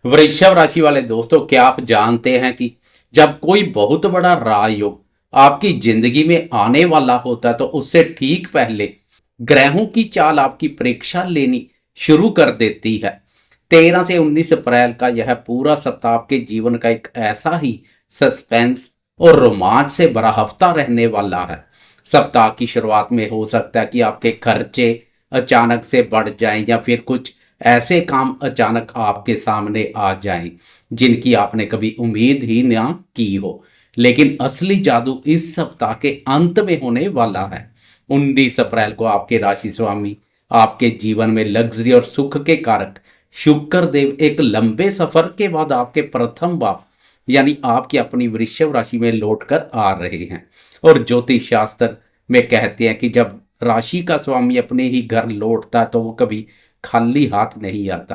वृषभ राशि वाले दोस्तों, क्या आप जानते हैं कि जब कोई बहुत बड़ा राजयोग आपकी जिंदगी में आने वाला होता है तो उससे ठीक पहले ग्रहों की चाल आपकी परीक्षा लेनी शुरू कर देती है। 13 से 19 अप्रैल का यह पूरा सप्ताह आपके जीवन का एक ऐसा ही सस्पेंस और रोमांच से भरा हफ्ता रहने वाला है। सप्ताह की शुरुआत में हो सकता है कि आपके खर्चे अचानक से बढ़ जाएं या फिर कुछ ऐसे काम अचानक आपके सामने आ जाएं जिनकी आपने कभी उम्मीद ही ना की हो। लेकिन असली जादू इस सप्ताह के अंत में होने वाला है। 19 अप्रैल को आपके राशि स्वामी आपके जीवन में लग्जरी और सुख के कारक शुक्र देव एक लंबे सफर के बाद आपके प्रथम भाव यानी आपकी अपनी वृषभ राशि में लौटकर आ रहे हैं। और ज्योतिष शास्त्र में कहते हैं कि जब राशि का स्वामी अपने ही घर लौटता है तो वो कभी खाली हाथ नहीं आता।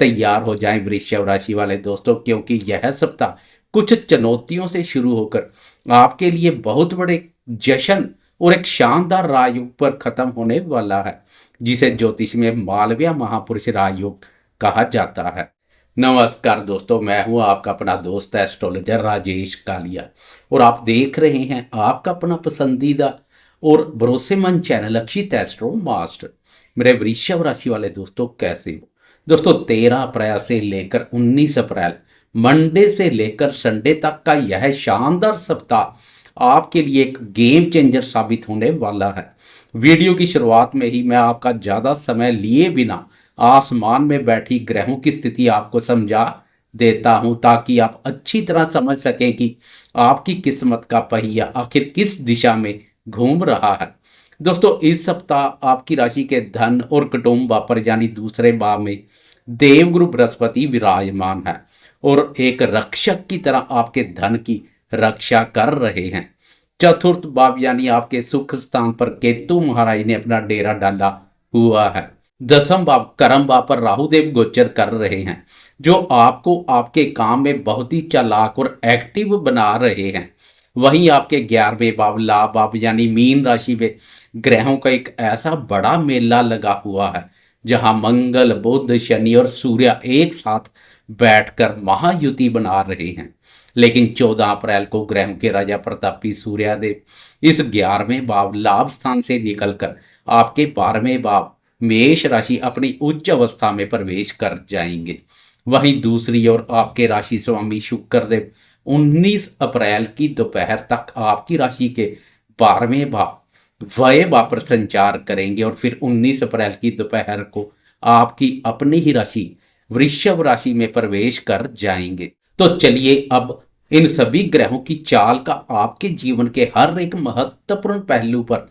तैयार हो जाएं वृषभ राशि वाले दोस्तों, क्योंकि यह सप्ताह कुछ चुनौतियों से शुरू होकर आपके लिए बहुत बड़े जश्न और एक शानदार राजयोग पर खत्म होने वाला है, जिसे ज्योतिष में मालव्य महापुरुष राजयोग कहा जाता है। नमस्कार दोस्तों, मैं हूं आपका अपना दोस्त एस्ट्रोलॉजर राजेश कालिया और आप देख रहे हैं आपका अपना पसंदीदा और भरोसेमंद चैनल अक्षित एस्ट्रो मास्टर। मेरे वृषभ राशि वाले दोस्तों, कैसे हो दोस्तों? 13 अप्रैल से लेकर 19 अप्रैल मंडे से लेकर संडे तक का यह शानदार सप्ताह आपके लिए एक गेम चेंजर साबित होने वाला है। वीडियो की शुरुआत में ही मैं आपका ज़्यादा समय लिए बिना आसमान में बैठी ग्रहों की स्थिति आपको समझा देता हूं, ताकि आप अच्छी तरह समझ सकें कि आपकी किस्मत का पहिया आखिर किस दिशा में घूम रहा है। दोस्तों, इस सप्ताह आपकी राशि के धन और कुटुंब पर यानी दूसरे भाव में देवगुरु बृहस्पति विराजमान है और एक रक्षक की तरह आपके धन की रक्षा कर रहे हैं। चतुर्थ भाव यानी आपके सुख स्थान पर केतु महाराज ने अपना डेरा डाला हुआ है। दसम भाव कर्म भाव पर राहुदेव गोचर कर रहे हैं, जो आपको आपके काम में बहुत ही चालाक और एक्टिव बना रहे हैं। वहीं आपके 11वें भाव लाभ भाव यानी मीन राशि में ग्रहों का एक ऐसा बड़ा मेला लगा हुआ है, जहां मंगल बुध शनि और सूर्य एक साथ बैठकर महायुति बना रहे हैं। लेकिन 14 अप्रैल को ग्रहों के राजा प्रतापी सूर्यदेव इस 11वें भाव लाभ स्थान से निकलकर आपके 12वें भाव मेष राशि अपनी उच्च अवस्था में प्रवेश कर जाएंगे। वहीं दूसरी ओर आपके राशि स्वामी शुक्रदेव 19 अप्रैल की दोपहर तक आपकी राशि के 12वें भाव व्यय भाव पर संचार करेंगे और फिर 19 अप्रैल की दोपहर को आपकी अपनी ही राशि वृषभ राशि में प्रवेश कर जाएंगे। तो चलिए अब इन सभी ग्रहों की चाल का आपके जीवन के हर एक महत्वपूर्ण पहलू पर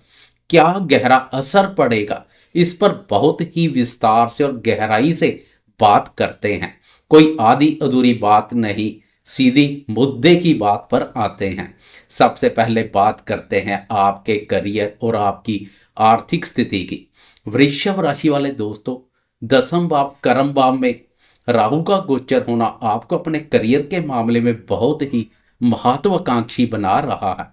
क्या गहरा असर पड़ेगा, इस पर बहुत ही विस्तार से और गहराई से बात करते हैं। कोई आधी अधूरी बात नहीं, सीधी मुद्दे की बात पर आते हैं। सबसे पहले बात करते हैं आपके करियर और आपकी आर्थिक स्थिति की। वृषभ राशि वाले दोस्तों, दसम भाव कर्म भाव में राहु का गोचर होना आपको अपने करियर के मामले में बहुत ही महत्वाकांक्षी बना रहा है।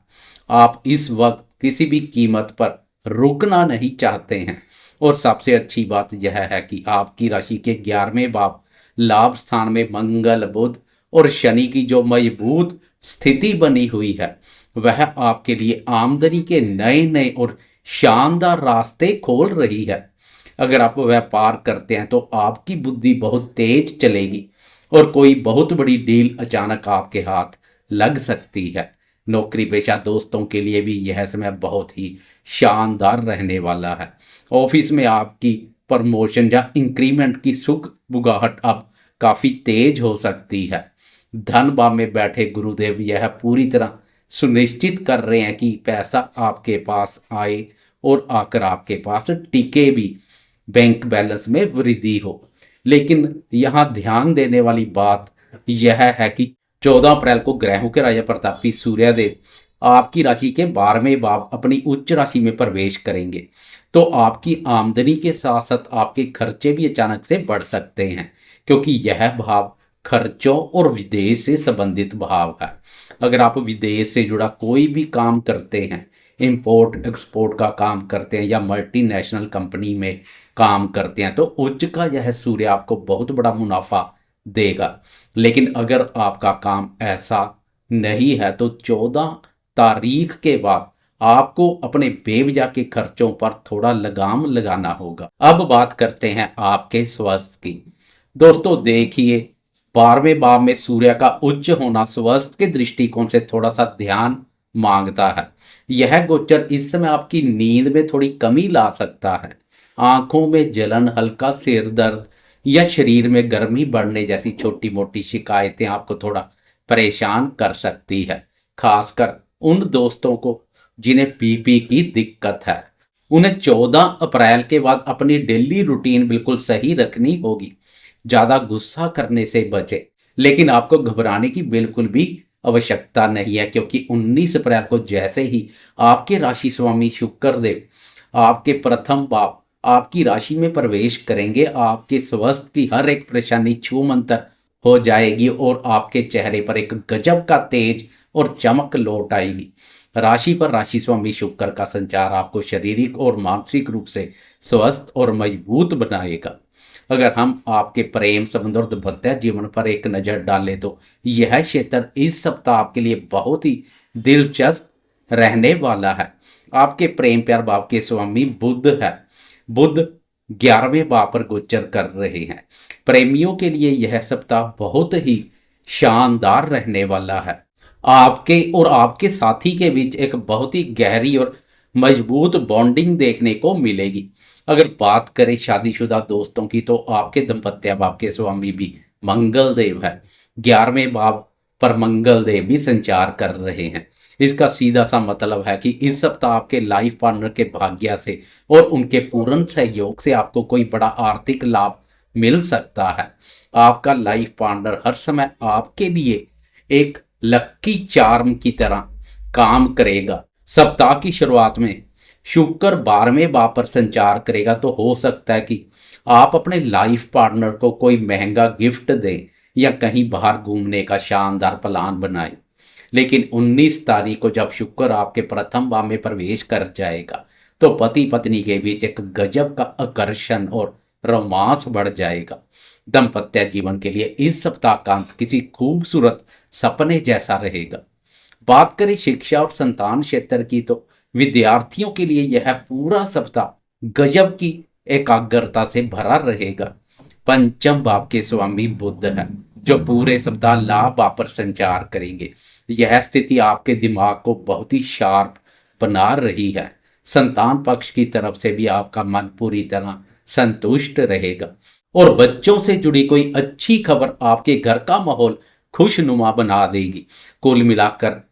आप इस वक्त किसी भी कीमत पर रुकना नहीं चाहते हैं और सबसे अच्छी बात यह है कि आपकी राशि के 11वें भाव लाभ स्थान में मंगल बुध और शनि की जो मजबूत स्थिति बनी हुई है, वह आपके लिए आमदनी के नए नए और शानदार रास्ते खोल रही है। अगर आप व्यापार करते हैं तो आपकी बुद्धि बहुत तेज चलेगी और कोई बहुत बड़ी डील अचानक आपके हाथ लग सकती है। नौकरी पेशा दोस्तों के लिए भी यह समय बहुत ही शानदार रहने वाला है। ऑफिस में आपकी प्रमोशन या इंक्रीमेंट की सुख बुगाहट अब काफ़ी तेज हो सकती है। धन भाव में बैठे गुरुदेव यह पूरी तरह सुनिश्चित कर रहे हैं कि पैसा आपके पास आए और आकर आपके पास टिके भी, बैंक बैलेंस में वृद्धि हो। लेकिन यहाँ ध्यान देने वाली बात यह है कि 14 अप्रैल को ग्रहों के राजा प्रतापी सूर्यदेव आपकी राशि के 12वें भाव अपनी उच्च राशि में प्रवेश करेंगे, तो आपकी आमदनी के साथ साथ आपके खर्चे भी अचानक से बढ़ सकते हैं, क्योंकि यह भाव खर्चों और विदेश से संबंधित भाव है। अगर आप विदेश से जुड़ा कोई भी काम करते हैं, इंपोर्ट एक्सपोर्ट का काम करते हैं या मल्टीनेशनल कंपनी में काम करते हैं, तो उच्च का यह सूर्य आपको बहुत बड़ा मुनाफा देगा। लेकिन अगर आपका काम ऐसा नहीं है तो 14 तारीख के बाद आपको अपने बेवजह के खर्चों पर थोड़ा लगाम लगाना होगा। अब बात करते हैं आपके स्वास्थ्य की। दोस्तों देखिए, 12वें भाव में सूर्य का उच्च होना स्वास्थ्य के दृष्टिकोण से थोड़ा सा ध्यान मांगता है। यह गोचर इस समय आपकी नींद में थोड़ी कमी ला सकता है। आंखों में जलन, हल्का सिर दर्द या शरीर में गर्मी बढ़ने जैसी छोटी मोटी शिकायतें आपको थोड़ा परेशान कर सकती है। खासकर उन दोस्तों को जिन्हें बीपी की दिक्कत है, उन्हें 14 अप्रैल के बाद अपनी डेली रूटीन बिल्कुल सही रखनी होगी। ज्यादा गुस्सा करने से बचे, लेकिन आपको घबराने की बिल्कुल भी आवश्यकता नहीं है, क्योंकि 19 अप्रैल को जैसे ही आपके राशि स्वामी शुक्र देव आपके प्रथम भाव आपकी राशि में प्रवेश करेंगे, आपके स्वास्थ्य की हर एक परेशानी छूमंतर हो जाएगी और आपके चेहरे पर एक गजब का तेज और चमक लौट आएगी। राशि पर राशि स्वामी शुक्र का संचार आपको शारीरिक और मानसिक रूप से स्वस्थ और मजबूत बनाएगा। अगर हम आपके प्रेम संबंध और दाम्पत्य जीवन पर एक नजर डालें तो यह क्षेत्र इस सप्ताह आपके लिए बहुत ही दिलचस्प रहने वाला है। आपके प्रेम प्यार भाव के स्वामी बुध है। बुध 11वें भाव पर गोचर कर रहे हैं। प्रेमियों के लिए यह सप्ताह बहुत ही शानदार रहने वाला है। आपके और आपके साथी के बीच एक बहुत ही गहरी और मजबूत बॉन्डिंग देखने को मिलेगी। अगर बात करें शादीशुदा दोस्तों की तो आपके दाम्पत्य भाव के स्वामी भी मंगल देव है। 11वें भाव पर मंगल देव भी संचार कर रहे हैं। इसका सीधा सा मतलब है कि इस सप्ताह आपके लाइफ पार्टनर के भाग्य से और उनके पूर्ण सहयोग से आपको कोई बड़ा आर्थिक लाभ मिल सकता है। आपका लाइफ पार्टनर हर समय आपके लिए एक लक्की चार्म की तरह काम करेगा। सप्ताह की शुरुआत में शुक्र 12वें भाव पर संचार करेगा तो हो सकता है कि आप अपने लाइफ पार्टनर को कोई महंगा गिफ्ट दें या कहीं बाहर घूमने का शानदार प्लान बनाएं। लेकिन 19 तारीख को जब शुक्र आपके प्रथम भाव में प्रवेश कर जाएगा तो पति पत्नी के बीच एक गजब का आकर्षण और रोमांस बढ़ जाएगा। दाम्पत्य जीवन के लिए इस सप्ताह का अंत किसी खूबसूरत सपने जैसा रहेगा। बात करें शिक्षा और संतान क्षेत्र की तो विद्यार्थियों के लिए यह पूरा सप्ताह गजब की एकाग्रता से भरा रहेगा। पंचम भाव के स्वामी बुध है जो पूरे सप्ताह लाभ भाव पर संचार करेंगे। यह स्थिति आपके दिमाग को बहुत ही शार्प बना रही है। संतान पक्ष की तरफ से भी आपका मन पूरी तरह संतुष्ट रहेगा और बच्चों से जुड़ी कोई अच्छी खबर आपके घर का माहौल खुशनुमा बना देगी। कुल मिलाकर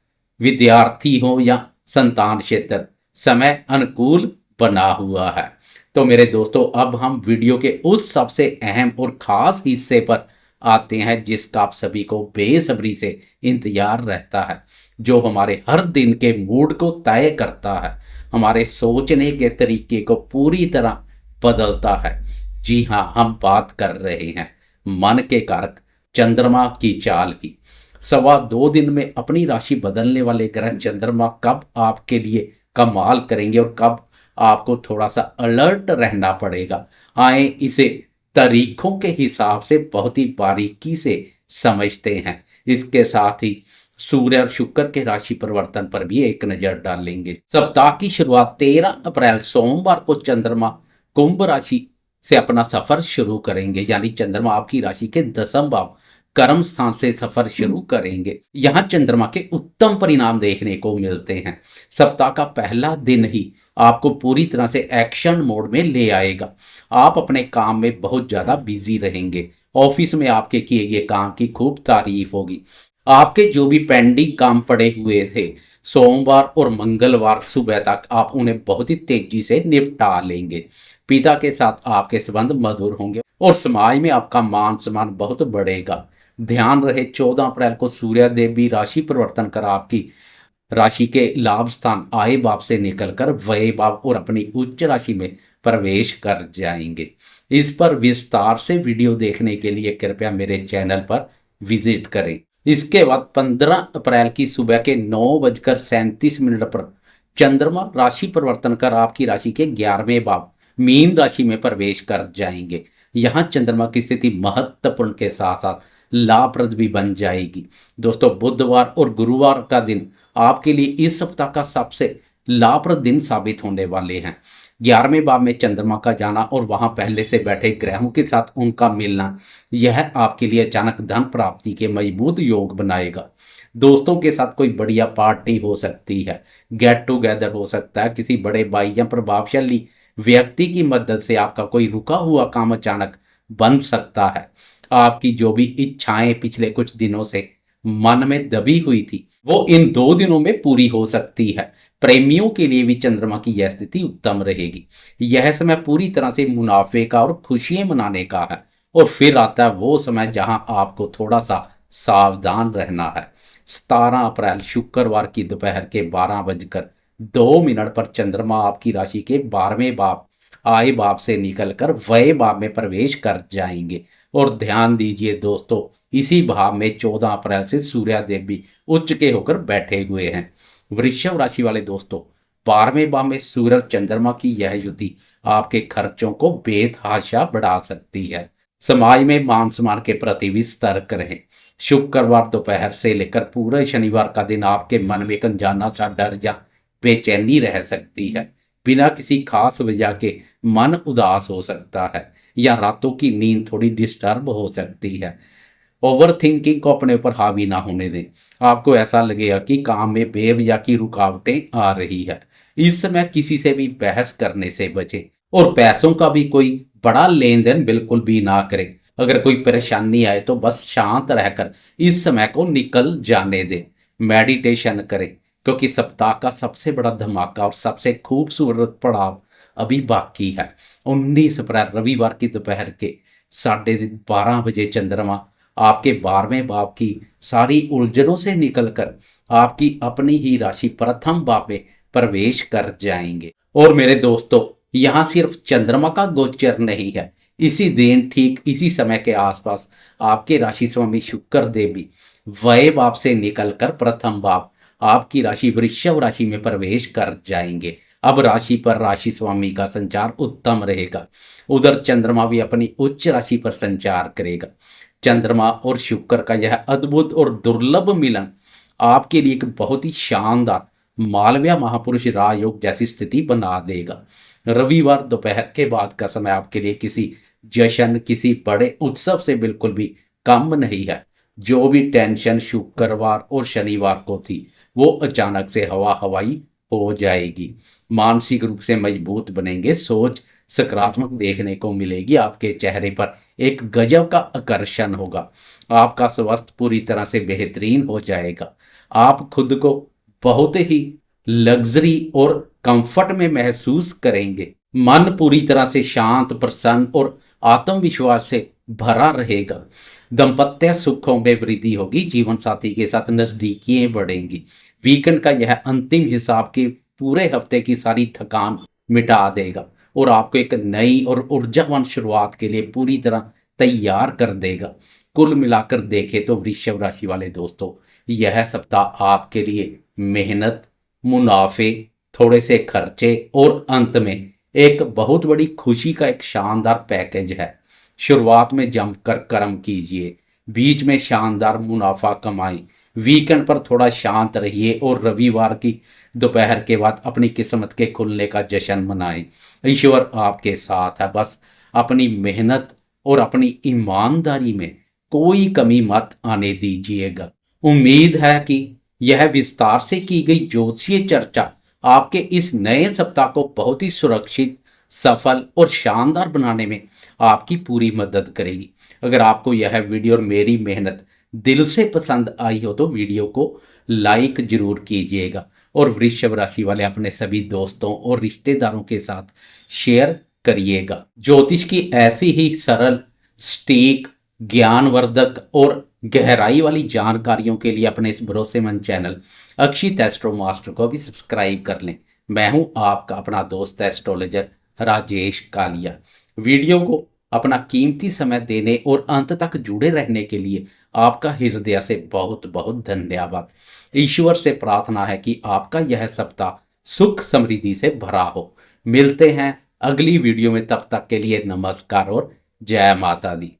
विद्यार्थी हो या संतान क्षेत्र, समय अनुकूल बना हुआ है। तो मेरे दोस्तों, अब हम वीडियो के उस सबसे अहम और खास हिस्से पर आते हैं जिसका आप सभी को बेसब्री से इंतजार रहता है, जो हमारे हर दिन के मूड को तय करता है, हमारे सोचने के तरीके को पूरी तरह बदलता है। जी हाँ, हम बात कर रहे हैं मन के कारक चंद्रमा की चाल की। 2.25 दिन में अपनी राशि बदलने वाले ग्रह चंद्रमा कब आपके लिए कमाल करेंगे और कब आपको थोड़ा सा अलर्ट रहना पड़ेगा, आए इसे तारीखों के हिसाब से बहुत ही बारीकी से समझते हैं। इसके साथ ही सूर्य और शुक्र के राशि परिवर्तन पर भी एक नजर डालेंगे। सप्ताह की शुरुआत 13 अप्रैल सोमवार को चंद्रमा कुंभ राशि से अपना सफर शुरू करेंगे, यानी चंद्रमा आपकी राशि के 10वें भाव कर्म स्थान से सफर शुरू करेंगे। यहां चंद्रमा के उत्तम परिणाम देखने को मिलते हैं। सप्ताह का पहला दिन ही आपको पूरी तरह से एक्शन मोड में ले आएगा। आप अपने काम में बहुत ज्यादा बिजी रहेंगे। ऑफिस में आपके किए गए काम की खूब तारीफ होगी। आपके जो भी पेंडिंग काम पड़े हुए थे, सोमवार और मंगलवार सुबह तक आप उन्हें बहुत ही तेजी से निपटा लेंगे। पिता के साथ आपके संबंध मधुर होंगे और समाज में आपका मान सम्मान बहुत बढ़ेगा। ध्यान रहे 14 अप्रैल को सूर्य देव भी राशि परिवर्तन कर आपकी राशि के लाभ स्थान आय भाव से निकलकर व्यय भाव और अपनी उच्च राशि में प्रवेश कर जाएंगे। इस पर विस्तार से वीडियो देखने के लिए कृपया मेरे चैनल पर विजिट करें। इसके बाद 15 अप्रैल की सुबह के 9:37 पर चंद्रमा राशि परिवर्तन कर आपकी राशि के 11वें भाव मीन राशि में प्रवेश कर जाएंगे। यहाँ चंद्रमा की स्थिति महत्वपूर्ण के साथ साथ लाभप्रद भी बन जाएगी। दोस्तों, बुधवार और गुरुवार का दिन आपके लिए इस सप्ताह का सबसे लाभप्रद दिन साबित होने वाले हैं। 11वें भाव में चंद्रमा का जाना और वहां पहले से बैठे ग्रहों के साथ उनका मिलना, यह आपके लिए अचानक धन प्राप्ति के मजबूत योग बनाएगा। दोस्तों के साथ कोई बढ़िया पार्टी हो सकती है, गेट टुगेदर हो सकता है, किसी बड़े भाई या प्रभावशाली व्यक्ति की मदद से आपका कोई रुका हुआ काम अचानक बन सकता है। आपकी जो भी इच्छाएं पिछले कुछ दिनों से मन में दबी हुई थी, वो इन 2 दिनों में पूरी हो सकती है। प्रेमियों के लिए भी चंद्रमा की यह स्थिति उत्तम रहेगी। यह समय पूरी तरह से मुनाफे का और खुशियां मनाने का है। और फिर आता है वो समय जहां आपको थोड़ा सा सावधान रहना है। 17 अप्रैल शुक्रवार की दोपहर के 12:02 पर चंद्रमा आपकी राशि के 12वें भाव आय भाव से निकलकर व्यय भाव में प्रवेश कर जाएंगे। और ध्यान दीजिए दोस्तों, इसी भाव में 14 अप्रैल से सूर्यदेव भी उच्च के होकर बैठे हुए हैं। वृषभ राशि वाले दोस्तों, 12वें भाव में सूर्य चंद्रमा की यह युति आपके खर्चों को बेतहाशा बढ़ा सकती है। समाज में मान सम्मान के प्रति भी सतर्क रहें। शुक्रवार दोपहर से लेकर पूरे शनिवार का दिन आपके मन में एक अनजाना सा डर या बेचैनी रह सकती है। बिना किसी खास वजह के मन उदास हो सकता है या रातों की नींद थोड़ी डिस्टर्ब हो सकती है। ओवर थिंकिंग को अपने ऊपर हावी ना होने दें। आपको ऐसा लगेगा कि काम में बेवजह की रुकावटें आ रही है। इस समय किसी से भी बहस करने से बचें और पैसों का भी कोई बड़ा लेन देन बिल्कुल भी ना करें। अगर कोई परेशानी आए तो बस शांत रहकर इस समय को निकल जाने दें। मेडिटेशन करें, क्योंकि सप्ताह का सबसे बड़ा धमाका और सबसे खूबसूरत पड़ाव अभी बाकी है। 19 अप्रैल रविवार की दोपहर के 12:30 चंद्रमा आपके 12वें भाव की सारी उलझनों से निकलकर आपकी अपनी ही राशि प्रथम भाव में प्रवेश कर जाएंगे। और मेरे दोस्तों, यहाँ सिर्फ चंद्रमा का गोचर नहीं है, इसी दिन ठीक इसी समय के आसपास आपके राशि स्वामी शुक्र देव भी व्यय भाव से निकलकर प्रथम भाव आपकी राशि वृषभ राशि में प्रवेश कर जाएंगे। अब राशि पर राशि स्वामी का संचार उत्तम रहेगा। उधर चंद्रमा भी अपनी उच्च राशि पर संचार करेगा। चंद्रमा और शुक्र का यह अद्भुत और दुर्लभ मिलन आपके लिए एक बहुत ही शानदार मालव्य महापुरुष राजयोग जैसी स्थिति बना देगा। रविवार दोपहर के बाद का समय आपके लिए किसी जश्न, किसी बड़े उत्सव से बिल्कुल भी कम नहीं है। जो भी टेंशन शुक्रवार और शनिवार को थी, वो अचानक से हवा हवाई हो जाएगी। मानसिक रूप से मजबूत बनेंगे, सोच सकारात्मक देखने को मिलेगी। आपके चेहरे पर एक गजब का आकर्षण होगा। आपका स्वास्थ्य पूरी तरह से बेहतरीन हो जाएगा। आप खुद को बहुत ही लग्जरी और कंफर्ट में महसूस करेंगे। मन पूरी तरह से शांत, प्रसन्न और आत्मविश्वास से भरा रहेगा। दाम्पत्य सुखों में वृद्धि होगी। जीवन साथी के साथ नजदीकियां बढ़ेंगी। वीकेंड का यह अंतिम हिसाब के पूरे हफ्ते की सारी थकान मिटा देगा और आपको एक नई और ऊर्जावान शुरुआत के लिए पूरी तरह तैयार कर देगा। कुल मिलाकर देखें तो वृषभ राशि वाले दोस्तों, यह सप्ताह आपके लिए मेहनत, मुनाफे, थोड़े से खर्चे और अंत में एक बहुत बड़ी खुशी का एक शानदार पैकेज है। शुरुआत में जमकर कर्म कीजिए, बीच में शानदार मुनाफा कमाएं, वीकेंड पर थोड़ा शांत रहिए और रविवार की दोपहर के बाद अपनी किस्मत के खुलने का जश्न मनाएं। ईश्वर आपके साथ है। बस अपनी मेहनत और अपनी ईमानदारी में कोई कमी मत आने दीजिएगा। उम्मीद है कि यह विस्तार से की गई ज्योतिषीय चर्चा आपके इस नए सप्ताह को बहुत ही सुरक्षित, सफल और शानदार बनाने में आपकी पूरी मदद करेगी। अगर आपको यह वीडियो और मेरी मेहनत दिल से पसंद आई हो तो वीडियो को लाइक जरूर कीजिएगा और वृषभ राशि वाले अपने सभी दोस्तों और रिश्तेदारों के साथ शेयर करिएगा। ज्योतिष की ऐसी ही सरल, सटीक, ज्ञानवर्धक और गहराई वाली जानकारियों के लिए अपने इस भरोसेमंद चैनल अक्षित एस्ट्रो मास्टर को भी सब्सक्राइब कर लें। मैं हूं आपका अपना दोस्त एस्ट्रोलॉजर राजेश कालिया। वीडियो को अपना कीमती समय देने और अंत तक जुड़े रहने के लिए आपका हृदय से बहुत बहुत धन्यवाद। ईश्वर से प्रार्थना है कि आपका यह सप्ताह सुख समृद्धि से भरा हो। मिलते हैं अगली वीडियो में, तब तक के लिए नमस्कार और जय माता दी।